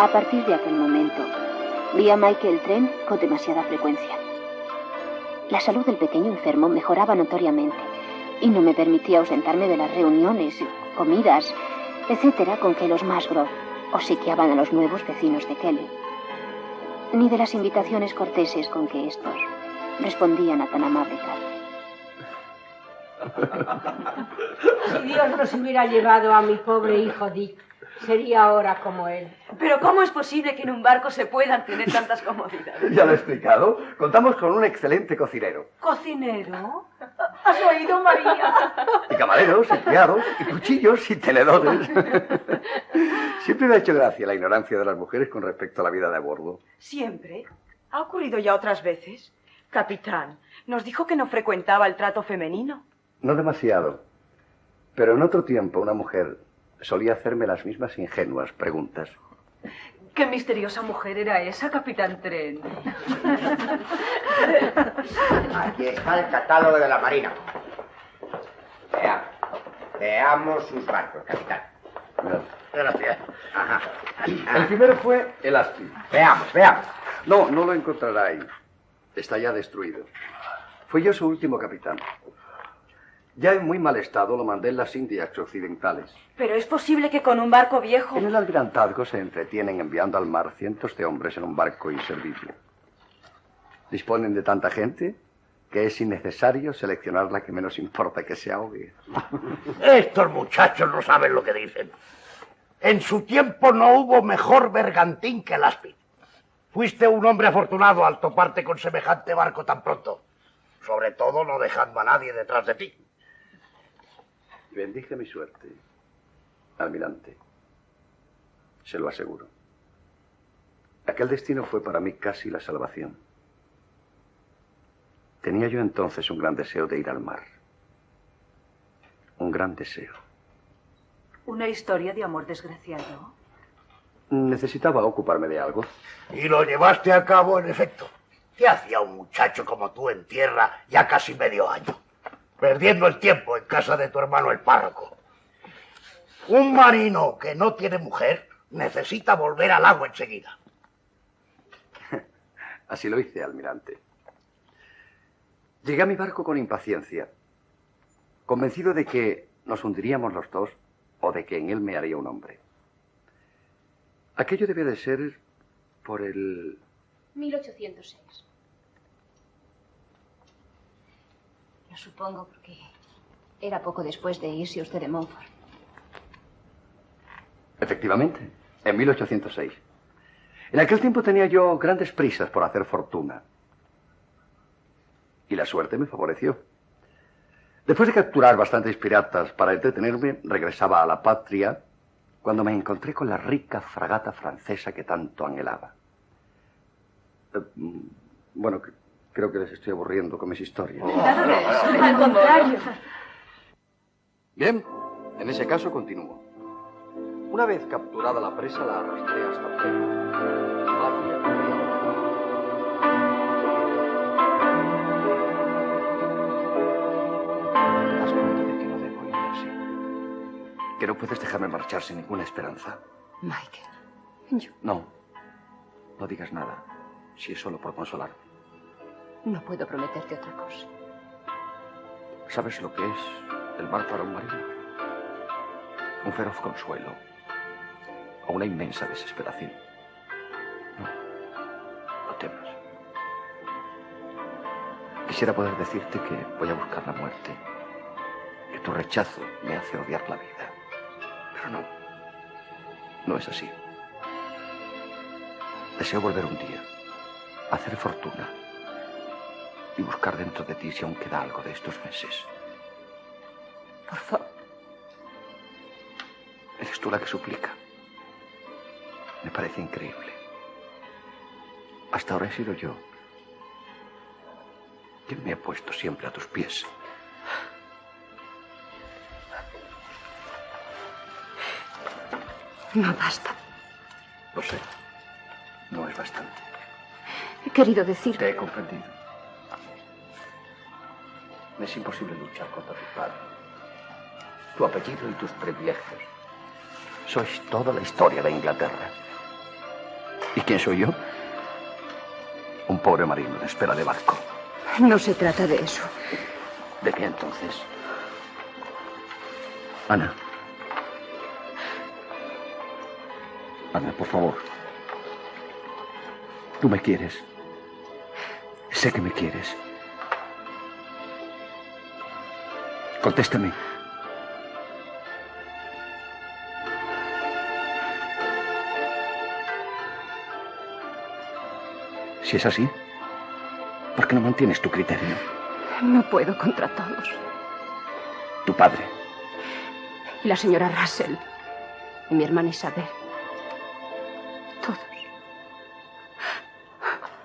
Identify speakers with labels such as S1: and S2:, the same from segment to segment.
S1: A partir de aquel momento, vi a Michael Trent con demasiada frecuencia. La salud del pequeño enfermo mejoraba notoriamente y no me permitía ausentarme de las reuniones, comidas, etcétera, con que los Musgrove obsequiaban a los nuevos vecinos de Kelly, ni de las invitaciones corteses con que estos respondían a tan amable trato.
S2: Si Dios nos hubiera llevado a mi pobre hijo Dick, sería ahora como él.
S3: Pero ¿cómo es posible que en un barco se puedan tener tantas comodidades?
S4: Ya lo he explicado. Contamos con un excelente cocinero.
S3: ¿Cocinero? ¿Has oído, María?
S4: Y camareros, empleados, y cuchillos y tenedores. Siempre me ha hecho gracia la ignorancia de las mujeres con respecto a la vida de a bordo.
S3: ¿Siempre? ¿Ha ocurrido ya otras veces? Capitán, nos dijo que no frecuentaba el trato femenino.
S4: No demasiado. Pero en otro tiempo una mujer solía hacerme las mismas ingenuas preguntas.
S3: ¿Qué misteriosa mujer era esa, Capitán Trent?
S5: Aquí está el catálogo de la Marina. Veamos sus barcos, capitán.
S4: Gracias.
S5: Ajá.
S4: El primero fue el Astrid.
S5: Veamos.
S4: No lo encontrará ahí. Está ya destruido. Fui yo su último capitán. Ya en muy mal estado lo mandé en las Indias Occidentales.
S3: Pero es posible que con un barco viejo...
S4: En el almirantazgo se entretienen enviando al mar cientos de hombres en un barco inservible. Disponen de tanta gente que es innecesario seleccionar la que menos importa que se ahogue.
S6: Estos muchachos no saben lo que dicen. En su tiempo no hubo mejor bergantín que el Aspid. Fuiste un hombre afortunado al toparte con semejante barco tan pronto. Sobre todo no dejando a nadie detrás de ti.
S4: Bendije mi suerte, almirante. Se lo aseguro. Aquel destino fue para mí casi la salvación. Tenía yo entonces un gran deseo de ir al mar. Un gran deseo.
S3: ¿Una historia de amor desgraciado?
S4: Necesitaba ocuparme de algo.
S6: Y lo llevaste a cabo, en efecto. ¿Qué hacía un muchacho como tú en tierra ya casi medio año? Perdiendo el tiempo en casa de tu hermano el párroco. Un marino que no tiene mujer necesita volver al agua enseguida.
S4: Así lo hice, almirante. Llegué a mi barco con impaciencia, convencido de que nos hundiríamos los dos o de que en él me haría un hombre. Aquello debía de ser por el...
S1: 1806. Lo supongo porque era poco después de irse usted de Montfort.
S4: Efectivamente, en 1806. En aquel tiempo tenía yo grandes prisas por hacer fortuna. Y la suerte me favoreció. Después de capturar bastantes piratas para entretenerme, regresaba a la patria cuando me encontré con la rica fragata francesa que tanto anhelaba. Bueno, creo que les estoy aburriendo con mis historias.
S3: Al contrario.
S4: Bien, en ese caso continúo. Una vez capturada la presa, la arrastré hasta Plymouth. ¿Te das cuenta de que no debo ir así? Que no puedes dejarme marchar sin ninguna esperanza.
S3: Michael, yo...
S4: No digas nada, si es solo por consolarme.
S1: No puedo prometerte otra cosa.
S4: ¿Sabes lo que es el mar para un marino? Un feroz consuelo o una inmensa desesperación. No temas. Quisiera poder decirte que voy a buscar la muerte, que tu rechazo me hace odiar la vida. Pero no es así. Deseo volver un día, hacer fortuna y buscar dentro de ti si aún queda algo de estos meses.
S3: Por favor.
S4: Eres tú la que suplica. Me parece increíble. Hasta ahora he sido yo quien me ha puesto siempre a tus pies.
S3: No basta.
S4: Lo sé. No es bastante.
S3: He querido decir...
S4: Te he comprendido. Me es imposible luchar contra tu padre. Tu apellido y tus privilegios. Sois toda la historia de Inglaterra. ¿Y quién soy yo? Un pobre marino en espera de barco.
S2: No se trata de eso.
S4: ¿De qué entonces? Ana. Ana, por favor. Tú me quieres. Sé que me quieres. Contéstame. Si es así, ¿por qué no mantienes tu criterio?
S2: No puedo contra todos.
S4: Tu padre.
S2: Y la señora Russell. Y mi hermana Isabel. Todos.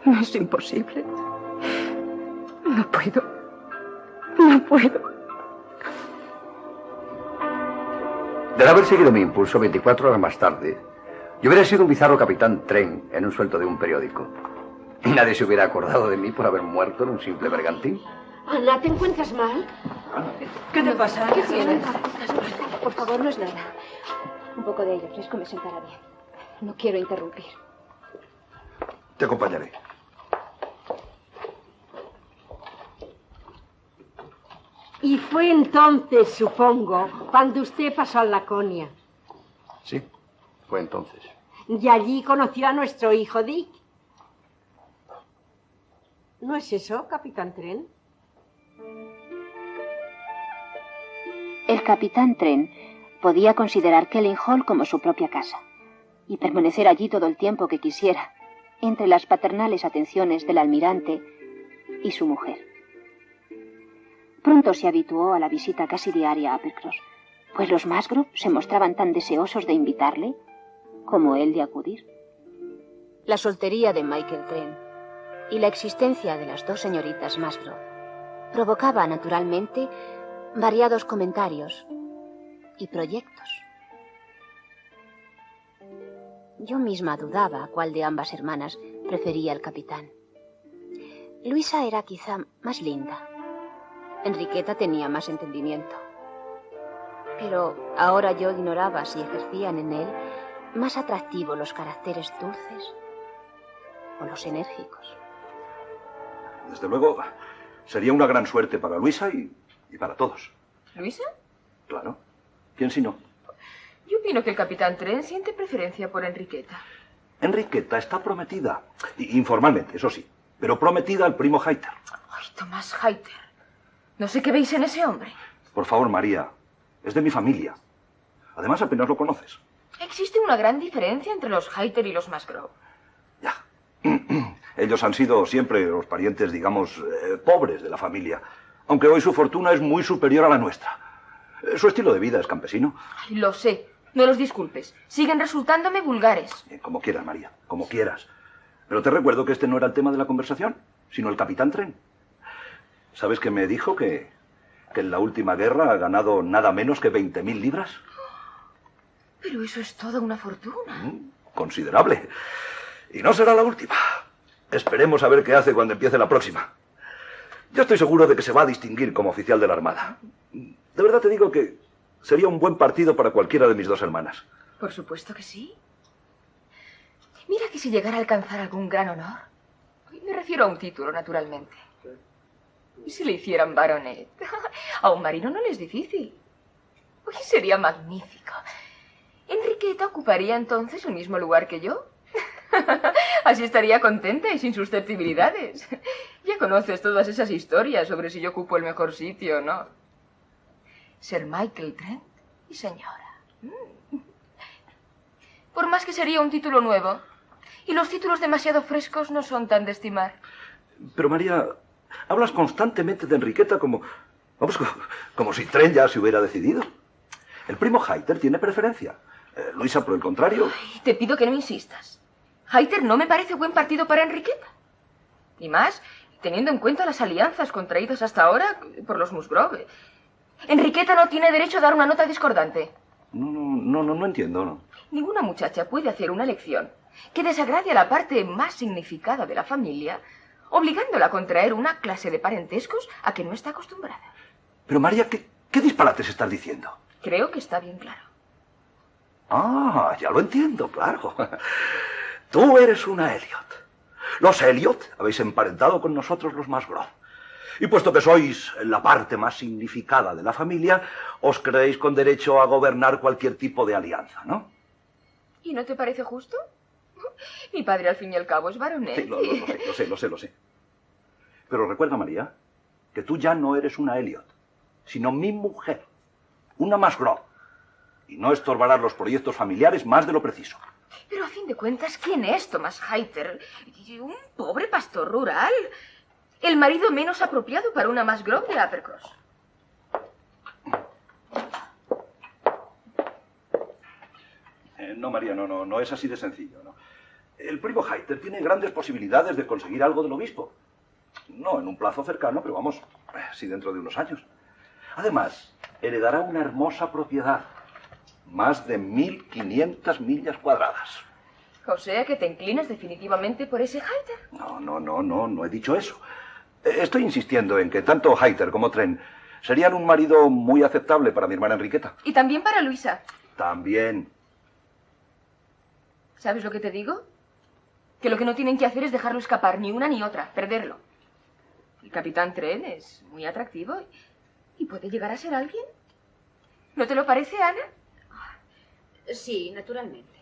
S2: No es imposible. No puedo. No puedo.
S4: De haber seguido mi impulso 24 horas más tarde, yo hubiera sido un bizarro capitán Tren en un suelto de un periódico. Y nadie se hubiera acordado de mí por haber muerto en un simple bergantín.
S2: Ana, ¿te encuentras mal?
S3: ¿Qué te pasa?
S2: ¿Qué tienes?
S1: Por favor, no es nada. Un poco de aire fresco me sentará bien. No quiero interrumpir.
S6: Te acompañaré.
S2: Y fue entonces, supongo, cuando usted pasó a Laconia.
S4: Sí, fue entonces.
S2: Y allí conoció a nuestro hijo Dick. ¿No es eso, Capitán Tren?
S1: El capitán Tren podía considerar Kelling Hall como su propia casa y permanecer allí todo el tiempo que quisiera, entre las paternales atenciones del almirante y su mujer. Pronto se habituó a la visita casi diaria a Uppercross, pues los Musgrove se mostraban tan deseosos de invitarle como él de acudir. La soltería de Michael Tren y la existencia de las dos señoritas Musgrove provocaba naturalmente variados comentarios y proyectos. Yo misma dudaba cuál de ambas hermanas prefería el capitán. Luisa era quizá más linda. Enriqueta tenía más entendimiento. Pero ahora yo ignoraba si ejercían en él más atractivo los caracteres dulces o los enérgicos.
S7: Desde luego, sería una gran suerte para Luisa y para todos.
S8: ¿Luisa?
S7: Claro. ¿Quién si no?
S8: Yo opino que el capitán Tren siente preferencia por Enriqueta.
S7: Enriqueta está prometida. Informalmente, eso sí. Pero prometida al primo Hayter.
S8: Ay, Tomás Hayter. No sé qué veis en ese hombre.
S7: Por favor, María. Es de mi familia. Además, apenas lo conoces.
S8: Existe una gran diferencia entre los Hayter y los Musgrove.
S7: Ya. Ellos han sido siempre los parientes, digamos, pobres de la familia. Aunque hoy su fortuna es muy superior a la nuestra. Su estilo de vida es campesino.
S8: Ay, lo sé. No los disculpes. Siguen resultándome vulgares.
S7: Como quieras, María. Como quieras. Pero te recuerdo que este no era el tema de la conversación, sino el capitán Tren. ¿Sabes que me dijo que en la última guerra ha ganado nada menos que 20.000 libras?
S8: Pero eso es toda una fortuna.
S7: Considerable. Y no será la última. Esperemos a ver qué hace cuando empiece la próxima. Yo estoy seguro de que se va a distinguir como oficial de la Armada. De verdad te digo que sería un buen partido para cualquiera de mis dos hermanas.
S8: Por supuesto que sí. Mira que si llegara a alcanzar algún gran honor, me refiero a un título, naturalmente. ¿Y si le hicieran baronet? A un marino no le es difícil. Uy, sería magnífico. Enriqueta ocuparía entonces el mismo lugar que yo. Así estaría contenta y sin susceptibilidades. Ya conoces todas esas historias sobre si yo ocupo el mejor sitio o no. Sir Michael Trent y señora. Por más que sería un título nuevo, y los títulos demasiado frescos no son tan de estimar.
S7: Pero María, hablas constantemente de Enriqueta como si Trent ya se hubiera decidido. El primo Hayter tiene preferencia. Luisa, por el contrario...
S8: Ay, te pido que no insistas. Hayter no me parece buen partido para Enriqueta. Y más, teniendo en cuenta las alianzas contraídas hasta ahora por los Musgrove. Enriqueta no tiene derecho a dar una nota discordante.
S7: No entiendo, ¿no?
S8: Ninguna muchacha puede hacer una elección que desagrade a la parte más significada de la familia, obligándola a contraer una clase de parentescos a que no está acostumbrada.
S7: Pero María, ¿qué disparates estás diciendo?
S8: Creo que está bien claro.
S7: Ah, ya lo entiendo, claro. Tú eres una Elliot. Los Elliot habéis emparentado con nosotros los Musgrove. Y puesto que sois la parte más significada de la familia, os creéis con derecho a gobernar cualquier tipo de alianza, ¿no?
S8: ¿Y no te parece justo? Mi padre, al fin y al cabo, es baronet.
S7: Sí, lo sé. Pero recuerda, María, que tú ya no eres una Elliot, sino mi mujer, una Musgrove. Y no estorbarás los proyectos familiares más de lo preciso.
S8: Pero a fin de cuentas, ¿quién es Thomas Hayter? Un pobre pastor rural. El marido menos apropiado para una Musgrove de Uppercross.
S7: No, María, no es así de sencillo, ¿no? El primo Hayter tiene grandes posibilidades de conseguir algo del obispo. No en un plazo cercano, pero vamos, sí dentro de unos años. Además, heredará una hermosa propiedad. Más de 1.500 millas cuadradas.
S8: O sea que te inclinas definitivamente por ese Hayter.
S7: No he dicho eso. Estoy insistiendo en que tanto Hayter como Trent serían un marido muy aceptable para mi hermana Enriqueta.
S8: Y también para Luisa.
S7: También.
S8: ¿Sabes lo que te digo? Que lo que no tienen que hacer es dejarlo escapar, ni una ni otra, perderlo. El capitán Trent es muy atractivo y puede llegar a ser alguien. ¿No te lo parece, Ana?
S2: Sí, naturalmente.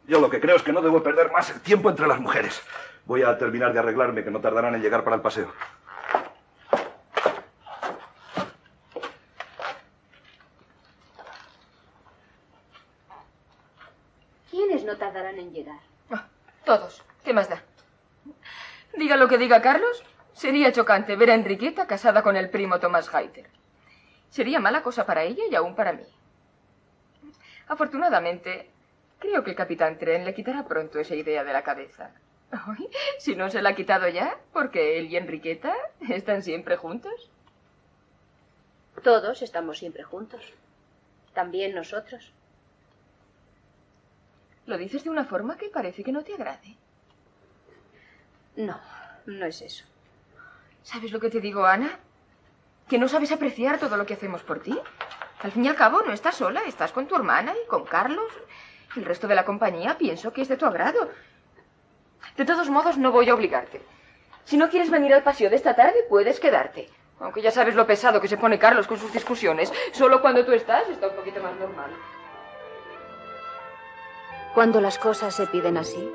S7: Yo lo que creo es que no debo perder más el tiempo entre las mujeres. Voy a terminar de arreglarme, que no tardarán en llegar para el paseo.
S2: ¿Quiénes no tardarán en llegar?
S8: Todos. ¿Qué más da? Diga lo que diga Carlos, sería chocante ver a Enriqueta casada con el primo Thomas Hayter. Sería mala cosa para ella y aún para mí. Afortunadamente, creo que el capitán Trent le quitará pronto esa idea de la cabeza. Ay, si no se la ha quitado ya, porque él y Enriqueta están siempre juntos.
S2: Todos estamos siempre juntos. También nosotros.
S8: Lo dices de una forma que parece que no te agrade.
S2: No, no es eso.
S8: ¿Sabes lo que te digo, Ana? Que no sabes apreciar todo lo que hacemos por ti. Al fin y al cabo, no estás sola, estás con tu hermana y con Carlos. El resto de la compañía pienso que es de tu agrado. De todos modos, no voy a obligarte. Si no quieres venir al paseo de esta tarde, puedes quedarte. Aunque ya sabes lo pesado que se pone Carlos con sus discusiones. Solo cuando tú estás, está un poquito más normal.
S1: Cuando las cosas se piden así,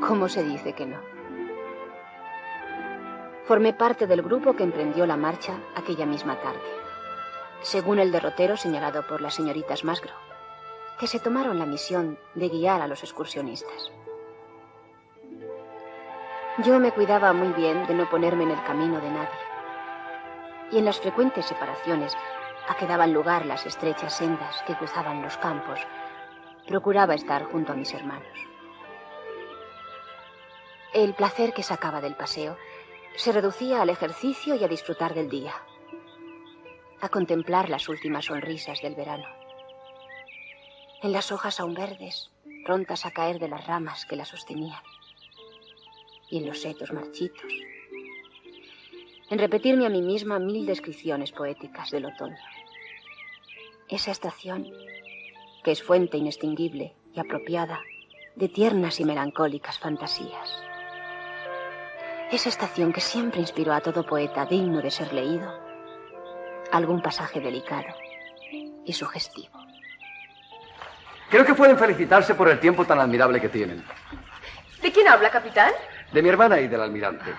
S1: ¿cómo se dice que no? Formé parte del grupo que emprendió la marcha aquella misma tarde, según el derrotero señalado por las señoritas Musgrove, que se tomaron la misión de guiar a los excursionistas. Yo me cuidaba muy bien de no ponerme en el camino de nadie, y en las frecuentes separaciones a que daban lugar las estrechas sendas que cruzaban los campos, procuraba estar junto a mis hermanos. El placer que sacaba del paseo se reducía al ejercicio y a disfrutar del día, a contemplar las últimas sonrisas del verano, en las hojas aún verdes, prontas a caer de las ramas que las sostenían, y en los setos marchitos, en repetirme a mí misma 1000 descripciones poéticas del otoño. Esa estación, que es fuente inextinguible y apropiada de tiernas y melancólicas fantasías. Esa estación que siempre inspiró a todo poeta digno de ser leído algún pasaje delicado y sugestivo.
S9: Creo que pueden felicitarse por el tiempo tan admirable que tienen.
S8: ¿De quién habla, capitán?
S9: De mi hermana y del almirante.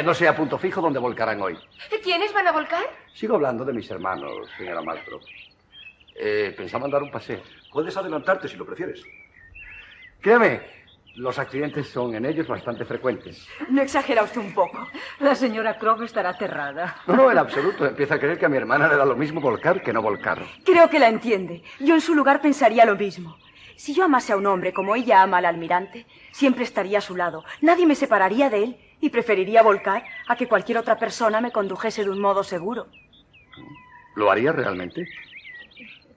S9: No sé a punto fijo dónde volcarán hoy.
S8: ¿Quiénes van a volcar?
S9: Sigo hablando de mis hermanos, señora Musgrove. Pensaban dar un paseo.
S7: Puedes adelantarte si lo prefieres.
S9: Créame, los accidentes son en ellos bastante frecuentes.
S3: No exagera usted un poco. La señora Croft estará aterrada.
S9: No, en absoluto. Empieza a creer que a mi hermana le da lo mismo volcar que no volcar.
S3: Creo que la entiende. Yo en su lugar pensaría lo mismo. Si yo amase a un hombre como ella ama al almirante, siempre estaría a su lado. Nadie me separaría de él y preferiría volcar a que cualquier otra persona me condujese de un modo seguro.
S9: ¿Lo haría realmente?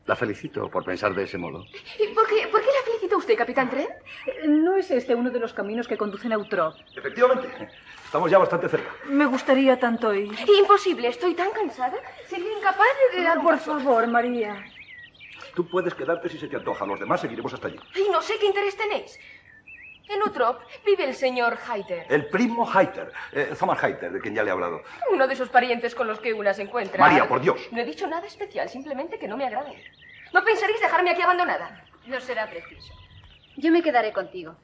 S9: La felicito por pensar de ese modo.
S8: ¿Y por qué la felicita usted, capitán Trent?
S3: ¿No es este uno de los caminos que conducen a Utrop?
S7: Efectivamente. Estamos ya bastante cerca.
S3: Me gustaría tanto ir.
S8: Imposible, estoy tan cansada. Sería incapaz de dar un
S3: Por
S8: paso.
S3: favor, María.
S7: Tú puedes quedarte si se te antoja. Los demás seguiremos hasta allí.
S8: Y no sé qué interés tenéis. En Utrop vive el señor Hayter.
S7: El primo Hayter, Thomas Hayter, de quien ya le he hablado.
S8: Uno de esos parientes con los que una se encuentra.
S7: María, por Dios.
S8: No he dicho nada especial, simplemente que no me agrade. ¿No pensaréis dejarme aquí abandonada?
S1: No será preciso. Yo me quedaré contigo.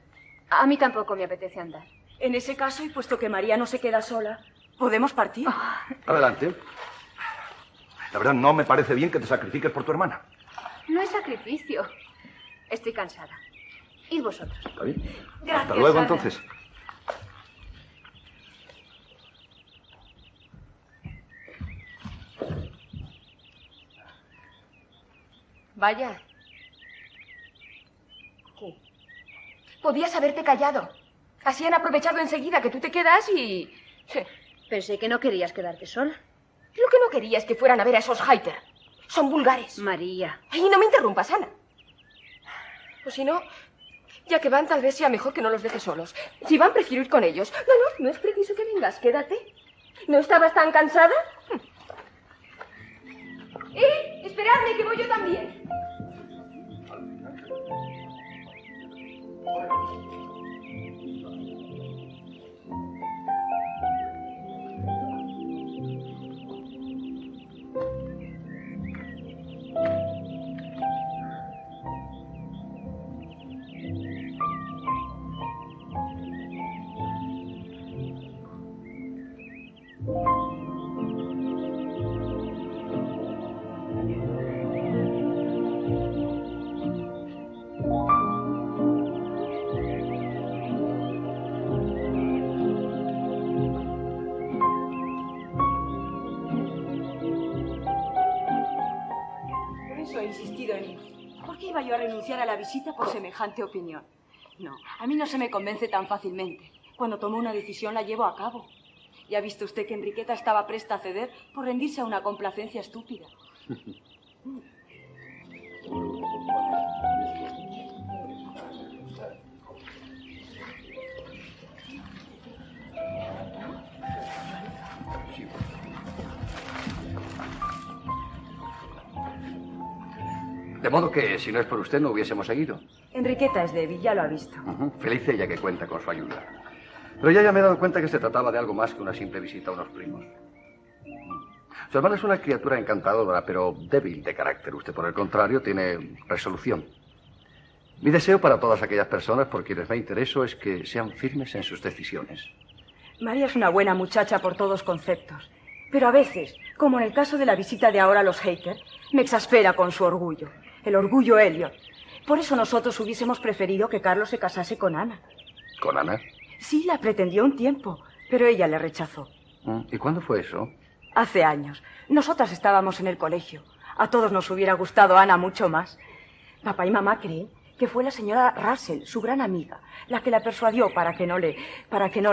S1: A mí tampoco me apetece andar.
S3: En ese caso, y puesto que María no se queda sola, ¿podemos partir?
S9: Adelante.
S7: La verdad, no me parece bien que te sacrifiques por tu hermana.
S1: No es sacrificio. Estoy cansada. Id vosotros.
S7: ¿Está bien?
S3: Gracias,
S7: Hasta luego,
S3: Ana.
S7: entonces.
S8: Vaya. ¿Qué? Podías haberte callado. Así han aprovechado enseguida que tú te quedas y... Sí.
S1: Pensé que no querías quedarte sola.
S8: Lo que no quería es que fueran a ver a esos Hayter. Son vulgares.
S1: María.
S8: Ay, no me interrumpas, Ana. O si no, ya que van, tal vez sea mejor que no los dejes solos. Si van, prefiero ir con ellos. No es preciso que vengas, quédate. ¿No estabas tan cansada? Esperadme, que voy yo también.
S3: He insistido en ir. ¿Por qué iba yo a renunciar a la visita por semejante opinión? No, a mí no se me convence tan fácilmente. Cuando tomo una decisión la llevo a cabo. Ya ha visto usted que Enriqueta estaba presta a ceder por rendirse a una complacencia estúpida.
S9: De modo que, si no es por usted, no hubiésemos seguido.
S3: Enriqueta es débil, ya lo ha visto.
S9: Feliz ella que cuenta con su ayuda. Pero ya me he dado cuenta que se trataba de algo más que una simple visita a unos primos. Su hermana es una criatura encantadora, pero débil de carácter. Usted, por el contrario, tiene resolución. Mi deseo para todas aquellas personas por quienes me intereso es que sean firmes en sus decisiones.
S3: María es una buena muchacha por todos conceptos. Pero a veces, como en el caso de la visita de ahora a los Hayter, me exaspera con su orgullo. El orgullo Elliot. Por eso nosotros hubiésemos preferido que Carlos se casase con Ana.
S9: ¿Con Ana?
S3: Sí, la pretendió un tiempo, pero ella le rechazó.
S9: ¿Y cuándo fue eso?
S3: Hace años. Nosotras estábamos en el colegio. A todos nos hubiera gustado Ana mucho más. Papá y mamá creen que fue la señora Russell, su gran amiga, la que la persuadió para que no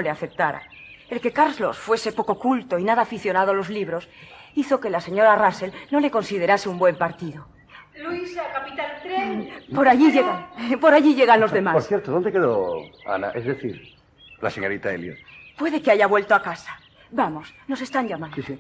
S3: le aceptara. El que Carlos fuese poco culto y nada aficionado a los libros hizo que la señora Russell no le considerase un buen partido.
S2: Luisa, capitán tren.
S3: Por allí llegan los demás.
S9: Por cierto, ¿dónde quedó Ana? Es decir, la señorita Elliot.
S3: Puede que haya vuelto a casa. Vamos, nos están llamando.
S9: Sí.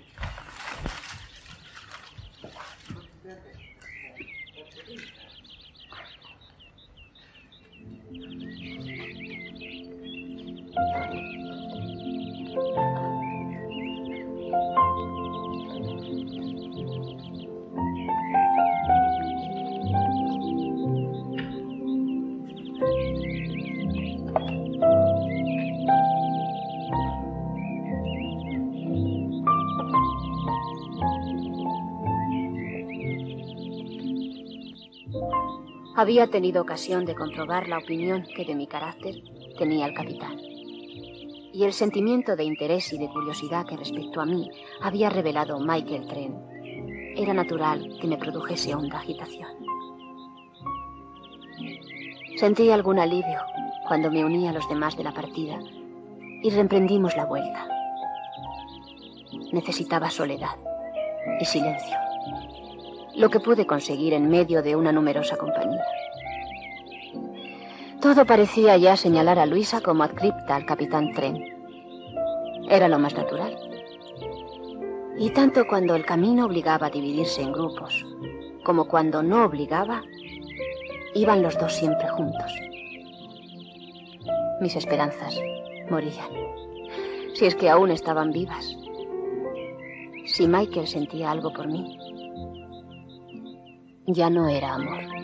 S1: Había tenido ocasión de comprobar la opinión que de mi carácter tenía el capitán. Y el sentimiento de interés y de curiosidad que respecto a mí había revelado Michael Trent. Era natural que me produjese honda agitación. Sentí algún alivio cuando me uní a los demás de la partida y reemprendimos la vuelta. Necesitaba soledad y silencio, lo que pude conseguir en medio de una numerosa compañía. Todo parecía ya señalar a Luisa como adscripta al capitán Trent. Era lo más natural. Y tanto cuando el camino obligaba a dividirse en grupos, como cuando no obligaba, iban los dos siempre juntos. mis esperanzas morían. Si es que aún estaban vivas. Si Michael sentía algo por mí, ya no era amor.